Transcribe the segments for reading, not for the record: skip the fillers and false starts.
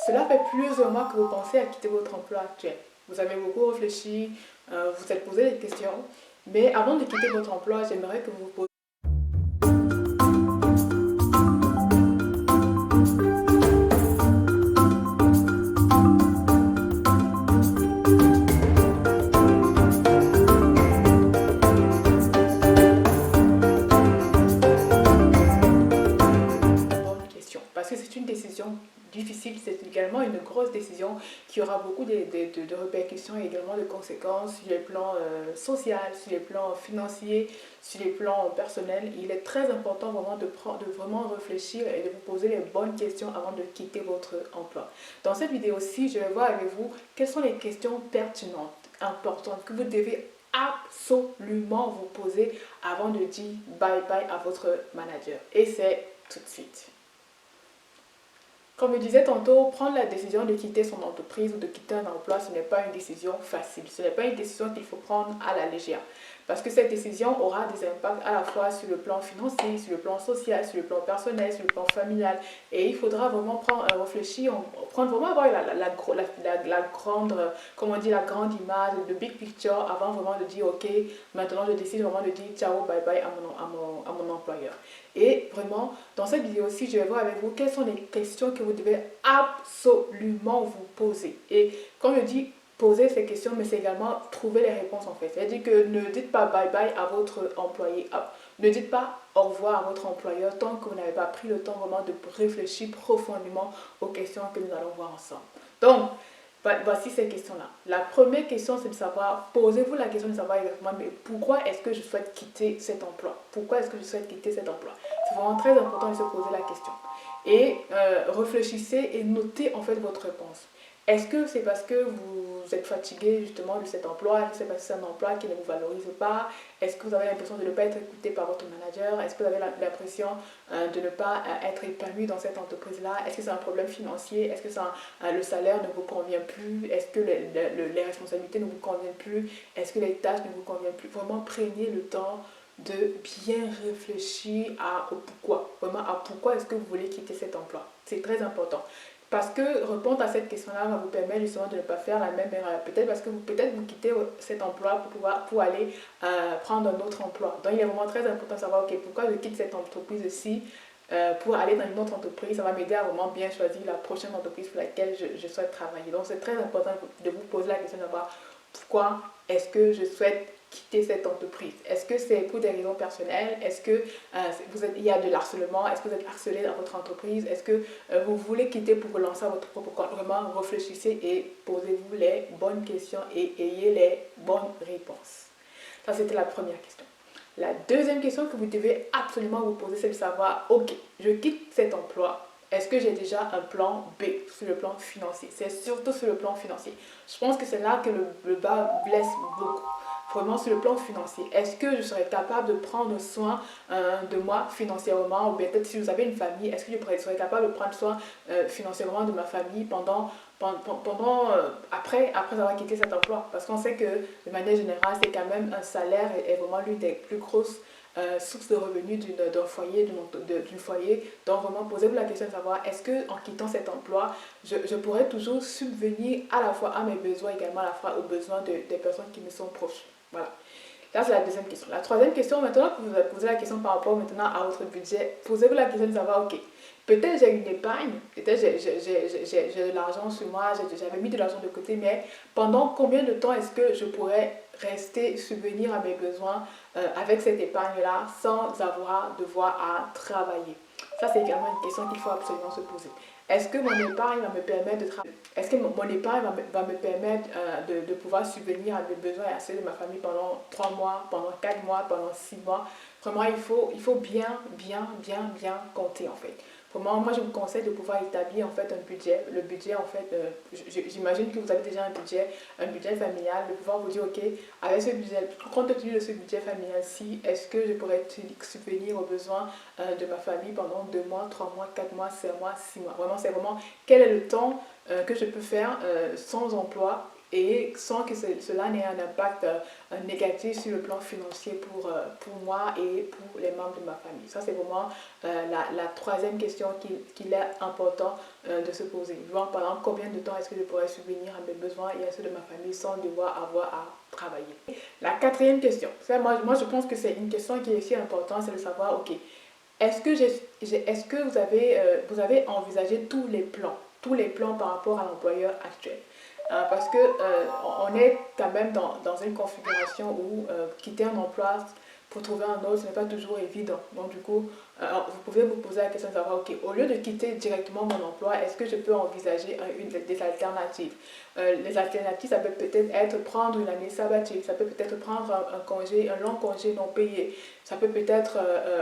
cela fait plusieurs mois que vous pensez à quitter votre emploi actuel. Vous avez beaucoup réfléchi, vous êtes posé des questions, mais avant de quitter votre emploi, j'aimerais que vous vous posiez une bonne question. Parce que c'est une décision difficile, c'est également une grosse décision qui aura beaucoup de répercussions et également de conséquences sur les plans sociaux, sur les plans financiers, sur les plans personnels. Il est très important vraiment de vraiment réfléchir et de vous poser les bonnes questions avant de quitter votre emploi. Dans cette vidéo-ci, je vais voir avec vous quelles sont les questions pertinentes, importantes, que vous devez absolument vous poser avant de dire bye bye à votre manager. Et c'est tout de suite. Comme je disais tantôt, prendre la décision de quitter son entreprise ou de quitter un emploi, ce n'est pas une décision facile. Ce n'est pas une décision qu'il faut prendre à la légère. Parce que cette décision aura des impacts à la fois sur le plan financier, sur le plan social, sur le plan personnel, sur le plan familial. Et il faudra vraiment réfléchir, vraiment avoir la grande, comment on dit, la grande image, le big picture, avant vraiment de dire, ok, maintenant je décide vraiment de dire ciao, bye bye à mon employeur. Et vraiment, dans cette vidéo-ci, je vais voir avec vous quelles sont les questions que vous devez absolument vous poser. Et quand je dis poser ces questions, mais c'est également trouver les réponses en fait. C'est-à-dire que ne dites pas bye bye à votre employé. Ne dites pas au revoir à votre employeur tant que vous n'avez pas pris le temps vraiment de réfléchir profondément aux questions que nous allons voir ensemble. Donc, voici ces questions-là. La première question, c'est de savoir, posez-vous la question de savoir exactement, mais pourquoi est-ce que je souhaite quitter cet emploi? Pourquoi est-ce que je souhaite quitter cet emploi? C'est vraiment très important de se poser la question. Et réfléchissez et notez en fait votre réponse. Est-ce que c'est parce que vous êtes fatigué justement de cet emploi? Est-ce que c'est parce que c'est un emploi qui ne vous valorise pas? Est-ce que vous avez l'impression de ne pas être écouté par votre manager? Est-ce que vous avez l'impression de ne pas être épanoui dans cette entreprise-là? Est-ce que c'est un problème financier? Est-ce que le salaire ne vous convient plus? Est-ce que les responsabilités ne vous conviennent plus? Est-ce que les tâches ne vous conviennent plus? Vraiment, prenez le temps de bien réfléchir au pourquoi. Vraiment, à pourquoi est-ce que vous voulez quitter cet emploi. C'est très important. Parce que répondre à cette question-là va vous permettre justement de ne pas faire la même erreur. Peut-être parce que vous quittez cet emploi pour aller prendre un autre emploi. Donc il est vraiment très important de savoir, ok, pourquoi je quitte cette entreprise-ci pour aller dans une autre entreprise. Ça va m'aider à vraiment bien choisir la prochaine entreprise pour laquelle je souhaite travailler. Donc c'est très important de vous poser la question de savoir pourquoi est-ce que je souhaite quitter cette entreprise. Est-ce que c'est pour des raisons personnelles? Est-ce que il y a de l'harcèlement? Est-ce que vous êtes harcelé dans votre entreprise? Est-ce que vous voulez quitter pour relancer votre propre compte? Vraiment, réfléchissez et posez-vous les bonnes questions et ayez les bonnes réponses. Ça, c'était la première question. La deuxième question que vous devez absolument vous poser, c'est de savoir, ok, je quitte cet emploi. Est-ce que j'ai déjà un plan B sur le plan financier? C'est surtout sur le plan financier. Je pense que c'est là que le bas blesse beaucoup. Vraiment sur le plan financier. Est-ce que je serais capable de prendre soin de moi financièrement? Ou peut-être si vous avez une famille, est-ce que je serais capable de prendre soin financièrement de ma famille après avoir quitté cet emploi? Parce qu'on sait que de manière générale, c'est quand même un salaire est vraiment l'une des plus grosses sources de revenus d'un foyer, d'une foyer. Donc vraiment, posez-vous la question de savoir, est-ce que en quittant cet emploi, je pourrais toujours subvenir à la fois à mes besoins, également à la fois aux besoins des personnes qui me sont proches. Voilà. Là, c'est la deuxième question. La troisième question, maintenant que vous avez posé la question par rapport maintenant à votre budget, posez-vous la question de savoir, ok, peut-être j'ai une épargne, peut-être j'ai de l'argent sur moi, j'avais mis de l'argent de côté, mais pendant combien de temps est-ce que je pourrais rester subvenir à mes besoins avec cette épargne-là sans devoir à travailler? Ça, c'est également une question qu'il faut absolument se poser. Est-ce que mon épargne va me permettre de travailler? Est-ce que mon épargne va me permettre de pouvoir subvenir à mes besoins et à ceux de ma famille pendant 3 mois, pendant 4 mois, pendant 6 mois? Vraiment, il faut bien compter en fait. Vraiment, moi je vous conseille de pouvoir établir en fait un budget. Le budget en fait, j'imagine que vous avez déjà un budget familial, de pouvoir vous dire ok, avec ce budget, compte tenu de ce budget familial-ci, est-ce que je pourrais subvenir aux besoins de ma famille pendant 2 mois, 3 mois, 4 mois, 5 mois, 6 mois. Vraiment, c'est vraiment quel est le temps que je peux faire sans emploi et sans que cela n'ait un impact négatif sur le plan financier pour moi et pour les membres de ma famille. Ça, c'est vraiment la troisième question qu'il est important de se poser. Voir, par exemple, combien de temps est-ce que je pourrais subvenir à mes besoins et à ceux de ma famille sans devoir avoir à travailler. La quatrième question, moi je pense que c'est une question qui est aussi importante, c'est de savoir, ok, est-ce que vous avez envisagé tous les plans par rapport à l'employeur actuel? Parce que on est quand même dans une configuration où quitter un emploi pour trouver un autre, ce n'est pas toujours évident. Donc du coup, vous pouvez vous poser la question de savoir, ok, au lieu de quitter directement mon emploi, est-ce que je peux envisager des alternatives? Les alternatives, ça peut peut-être être prendre une année sabbatique, ça peut peut-être prendre un long congé non payé, ça peut peut-être,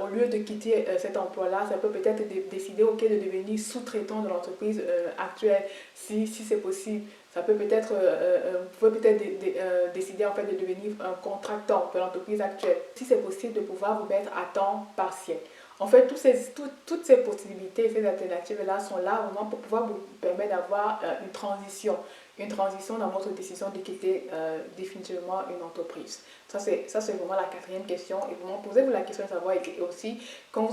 au lieu de quitter cet emploi-là, ça peut peut-être décider, ok, de devenir sous-traitant de l'entreprise actuelle, si c'est possible. Ça peut peut-être, vous pouvez peut-être décider en fait de devenir un contractant de l'entreprise actuelle. Si c'est possible de pouvoir vous mettre à temps partiel. En fait, toutes ces possibilités, ces alternatives-là sont là vraiment pour pouvoir vous permettre d'avoir une transition dans votre décision de quitter définitivement une entreprise. Ça, c'est vraiment la quatrième question. Et vraiment, posez-vous la question de savoir, et aussi, quand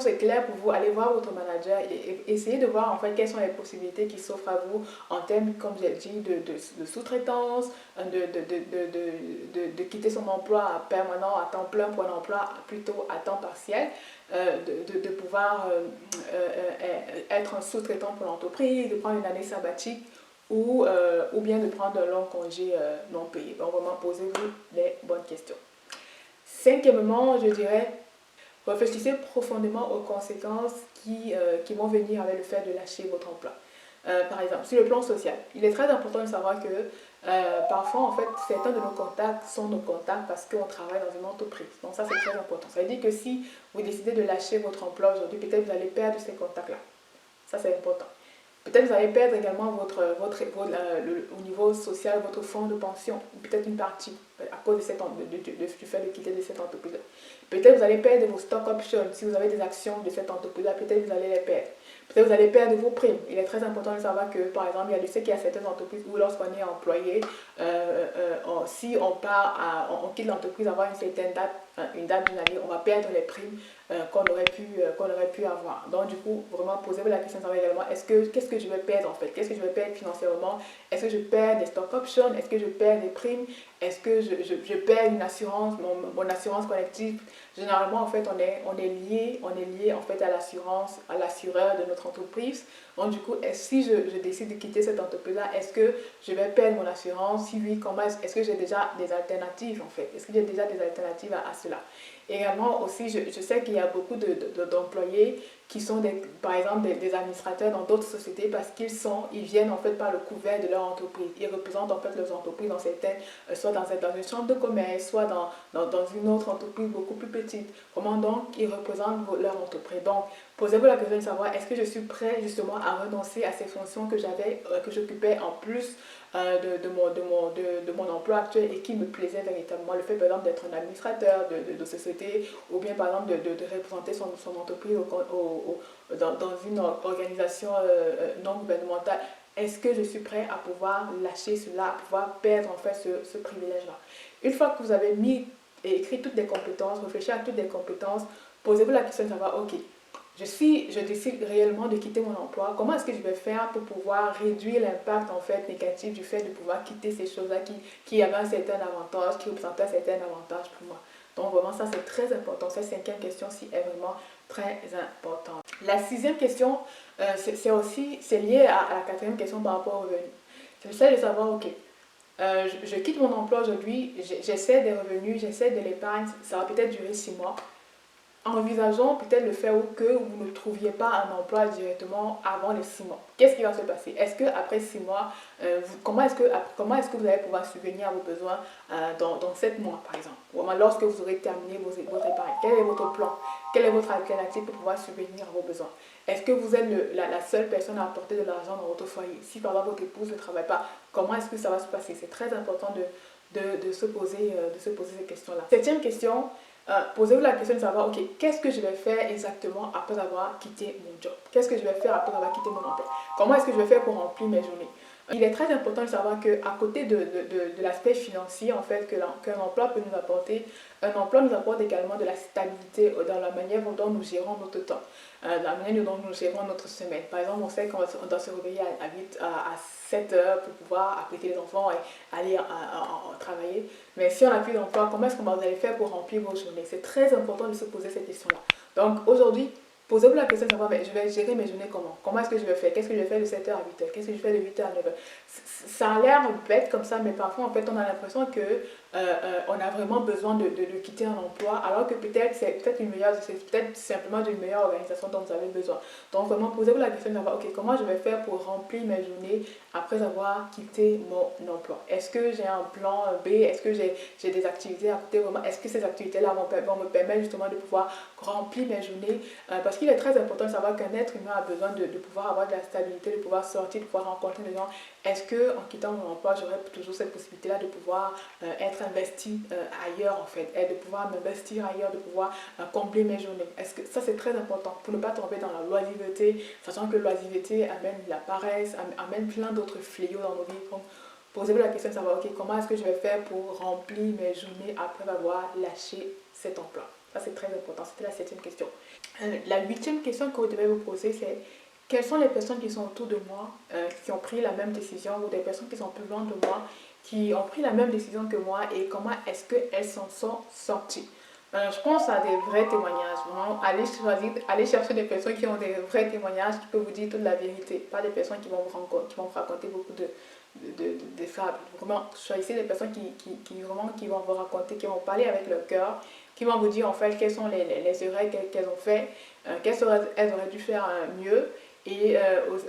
c'est clair pour vous, allez voir votre manager et essayez de voir en fait quelles sont les possibilités qui s'offrent à vous en termes, comme j'ai dit, de sous-traitance, de quitter son emploi permanent à temps plein pour un emploi plutôt à temps partiel, de pouvoir être un sous-traitant pour l'entreprise, de prendre une année sabbatique ou bien de prendre un long congé non payé. Donc vraiment, posez-vous les bonnes questions. Cinquièmement, je dirais, réfléchissez profondément aux conséquences qui vont venir avec le fait de lâcher votre emploi. Par exemple, sur le plan social, il est très important de savoir que parfois, en fait, certains de nos contacts sont nos contacts parce qu'on travaille dans une entreprise. Donc ça, c'est très important. Ça veut dire que si vous décidez de lâcher votre emploi aujourd'hui, peut-être vous allez perdre ces contacts-là. Ça, c'est important. Peut-être vous allez perdre également au niveau social votre fonds de pension, peut-être une partie à cause du fait de quitter de cette entreprise. Peut-être vous allez perdre vos stock options. Si vous avez des actions de cette entreprise-là, peut-être vous allez les perdre. Peut-être vous allez perdre vos primes. Il est très important de savoir que, par exemple, je sais qu'il y a certaines entreprises où lorsqu'on est employé, si on quitte l'entreprise avant une certaine date, une date d'une année, on va perdre les primes qu'on aurait pu avoir. Donc du coup, vraiment posez-vous la question de savoir également, qu'est-ce que je vais perdre en fait? Qu'est-ce que je vais perdre financièrement? Est-ce que je perds des stock options? Est-ce que je perds des primes? Est-ce que je perds une assurance, mon assurance collective? Généralement, en fait, on est lié en fait à l'assureur de notre entreprise. Donc du coup, si je décide de quitter cette entreprise-là, est-ce que je vais perdre mon assurance? Si oui, comment est-ce que j'ai déjà des alternatives en fait? Est-ce que j'ai déjà des alternatives à cela? Également aussi, je sais qu'il y a beaucoup d'employés qui sont par exemple des administrateurs dans d'autres sociétés parce ils viennent en fait par le couvert de leur entreprise. Ils représentent en fait leurs entreprises dans soit dans une chambre de commerce, soit dans une autre entreprise beaucoup plus petite. Comment donc ils représentent leur entreprise? Donc, posez-vous la question de savoir, est-ce que je suis prêt justement à renoncer à ces fonctions que j'occupais en plus de mon emploi actuel et qui me plaisait véritablement. Le fait par exemple d'être un administrateur de société ou bien par exemple de représenter son entreprise dans une organisation non gouvernementale. Est-ce que je suis prêt à pouvoir lâcher cela, à pouvoir perdre en fait ce privilège-là? Une fois que vous avez mis et écrit toutes les compétences, réfléchi à toutes les compétences, posez-vous la question de savoir, ok, je décide réellement de quitter mon emploi. Comment est-ce que je vais faire pour pouvoir réduire l'impact en fait négatif du fait de pouvoir quitter ces choses-là qui avaient un certain avantage, qui représentaient un certain avantage pour moi? Donc vraiment ça c'est très important. Cette cinquième question-ci est vraiment très importante. La sixième question, c'est lié à la quatrième question par rapport au revenu. J'essaie de savoir, ok, je quitte mon emploi aujourd'hui, j'essaie des revenus, j'essaie de l'épargne, ça va peut-être durer 6 mois. Envisageons peut-être le fait que vous ne trouviez pas un emploi directement avant les 6 mois. Qu'est-ce qui va se passer? Est-ce qu'après 6 mois, comment est-ce que vous allez pouvoir subvenir à vos besoins dans 7 mois, par exemple? Ou lorsque vous aurez terminé votre épargne, quel est votre plan? Quelle est votre alternative pour pouvoir subvenir à vos besoins? Est-ce que vous êtes la seule personne à apporter de l'argent dans votre foyer? Si par exemple votre épouse ne travaille pas, comment est-ce que ça va se passer? C'est très important de se poser ces questions-là. Septième question. Posez-vous la question de savoir, ok, qu'est-ce que je vais faire exactement après avoir quitté mon job? Qu'est-ce que je vais faire après avoir quitté mon emploi? Comment est-ce que je vais faire pour remplir mes journées? Il est très important de savoir qu'à côté de l'aspect financier, en fait, qu'un emploi peut nous apporter, un emploi nous apporte également de la stabilité dans la manière dont nous gérons notre temps, la manière dont nous gérons notre semaine. Par exemple, on sait qu'on doit se réveiller à 7 heures pour pouvoir apprêter les enfants et aller travailler. Mais si on n'a plus d'emploi, comment est-ce que vous allez faire pour remplir vos journées? C'est très important de se poser cette question-là. Donc aujourd'hui, posez-vous la question de savoir, mais je vais gérer mes journées comment? Comment est-ce que je vais faire? Qu'est-ce que je vais faire de 7 heures à 8 heures? Qu'est-ce que je fais de 8 heures à 9 heures? Ça a l'air bête comme ça, mais parfois, en fait, on a l'impression que on a vraiment besoin de quitter un emploi, alors que peut-être c'est peut-être simplement d'une meilleure organisation dont vous avez besoin. Donc, vraiment, posez-vous la question de savoir, ok, comment je vais faire pour remplir mes journées après avoir quitté mon emploi? Est-ce que j'ai un plan B? Est-ce que j'ai des activités à côté? Vraiment, est-ce que ces activités-là vont me permettre justement de pouvoir remplir mes journées? Parce qu'il est très important de savoir qu'un être humain a besoin de pouvoir avoir de la stabilité, de pouvoir sortir, de pouvoir rencontrer des gens. Est-ce qu'en quittant mon emploi, j'aurai toujours cette possibilité-là de pouvoir être investi ailleurs en fait, et de pouvoir m'investir ailleurs, de pouvoir combler mes journées? Est-ce que ça c'est très important pour ne pas tomber dans la loisiveté, sachant que l'oisiveté amène la paresse, amène plein d'autres fléaux dans nos vies. Donc, posez-vous la question de savoir, ok, comment est-ce que je vais faire pour remplir mes journées après avoir lâché cet emploi? Ça c'est très important, c'était la 7e question. La 8e question que vous devez vous poser, c'est quelles sont les personnes qui sont autour de moi, qui ont pris la même décision, ou des personnes qui sont plus loin de moi, qui ont pris la même décision que moi, et comment est-ce qu'elles s'en sont sorties? Je pense à des vrais témoignages. Vraiment, allez chercher des personnes qui ont des vrais témoignages, qui peuvent vous dire toute la vérité, pas des personnes qui vont vous raconter beaucoup de fables. Vraiment, choisissez des personnes qui vont vous raconter, qui vont parler avec leur cœur, qui vont vous dire en fait quelles sont les erreurs qu'elles ont fait, qu'elles auraient dû faire mieux, et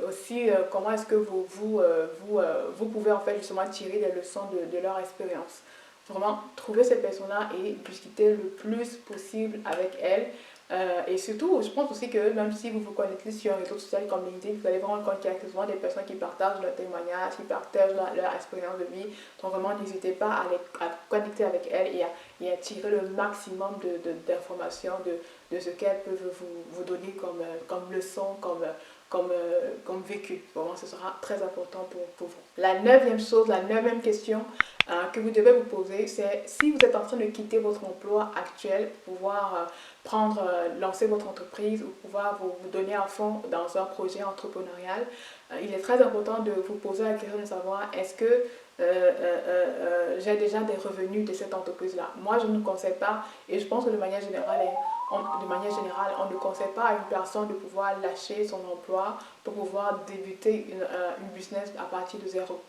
aussi comment est-ce que vous pouvez en fait justement tirer des leçons de leur expérience. Vraiment, trouver ces personnes-là et discuter le plus possible avec elles. Et surtout, je pense aussi que même si vous vous connectez sur un réseau social comme LinkedIn, vous allez vous rendre compte qu'il y a souvent des personnes qui partagent leurs témoignages, qui partagent leur expérience de vie. Donc vraiment, n'hésitez pas à connecter avec elles et à tirer le maximum d'informations de ce qu'elles peuvent vous donner comme leçon, comme vécu. Vraiment, ce sera très important pour vous. La 9e chose, la 9e question que vous devez vous poser, c'est si vous êtes en train de quitter votre emploi actuel pour pouvoir lancer votre entreprise ou pouvoir vous donner à fond dans un projet entrepreneurial, il est très important de vous poser la question de savoir est-ce que j'ai déjà des revenus de cette entreprise-là. Moi, je ne conseille pas, et je pense que de manière générale, on ne conseille pas à une personne de pouvoir lâcher son emploi pour pouvoir débuter une business à partir de zéro.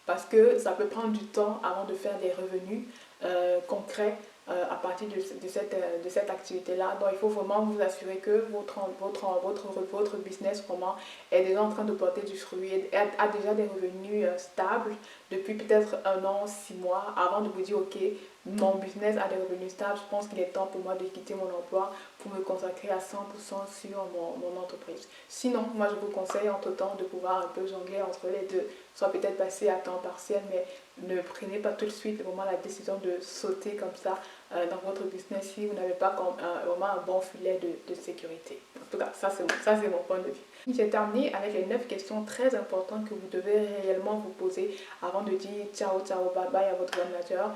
Parce que ça peut prendre du temps avant de faire des revenus concrets à partir de cette activité-là. Donc, il faut vraiment vous assurer que votre business vraiment est déjà en train de porter du fruit, a déjà des revenus stables depuis peut-être 1 an, 6 mois, avant de vous dire, ok, mon business a des revenus stables, je pense qu'il est temps pour moi de quitter mon emploi pour me consacrer à 100% sur mon entreprise. Sinon, moi je vous conseille entre-temps de pouvoir un peu jongler entre les deux, soit peut-être passer à temps partiel, mais ne prenez pas tout de suite vraiment la décision de sauter comme ça dans votre business si vous n'avez pas vraiment un bon filet de sécurité. En tout cas, ça c'est mon point de vue. J'ai terminé avec les 9 questions très importantes que vous devez réellement vous poser avant de dire ciao, ciao, bye bye à votre manager.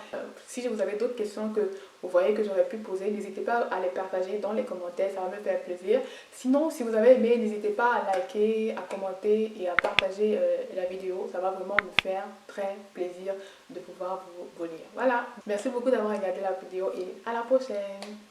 Si vous avez d'autres questions que vous voyez que j'aurais pu poser, n'hésitez pas à les partager dans les commentaires, ça va me faire plaisir. Sinon, si vous avez aimé, n'hésitez pas à liker, à commenter et à partager la vidéo. Ça va vraiment me faire très plaisir de pouvoir vous lire. Voilà, merci beaucoup d'avoir regardé la vidéo et à la prochaine.